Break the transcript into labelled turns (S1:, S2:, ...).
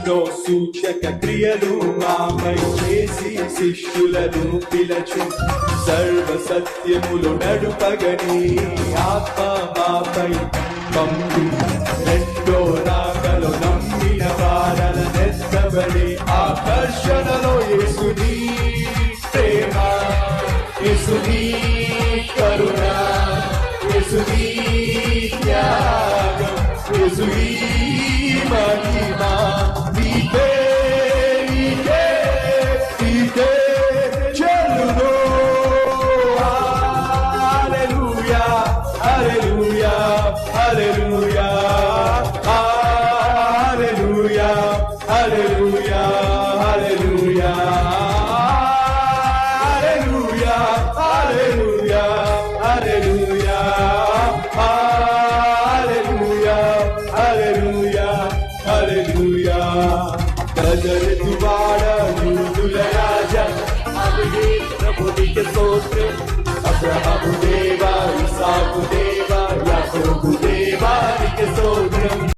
S1: ఎన్నో సూచక క్రియలు మాపై చేసి శిష్యులను పిలచు సర్వ సత్యములు నడుపగని ఆత్మ మాపై పంపి రెండో రాకలో నమ్మిన వారల నెత్తబడి ఆకర్షణలో యేసుని ప్రేమ యేసుని కరుణ యేసుని త్యాగం యేసుని మహిమా నీకే నీకే నీకే చెల్లును హల్లెలూయా హల్లెలూయా హల్లెలూయా హల్లెలూయా హల్లెలూయా హల్లెలూయా హల్లెలూయా హల్లెలూయా హల్లెలూయా హల్లెలూయా హల్లెలూయా గజరతువాడా యూదుల రాజా ప్రభునికి స్తోత్రం అబ్రహాము దేవా ఇస్సాకు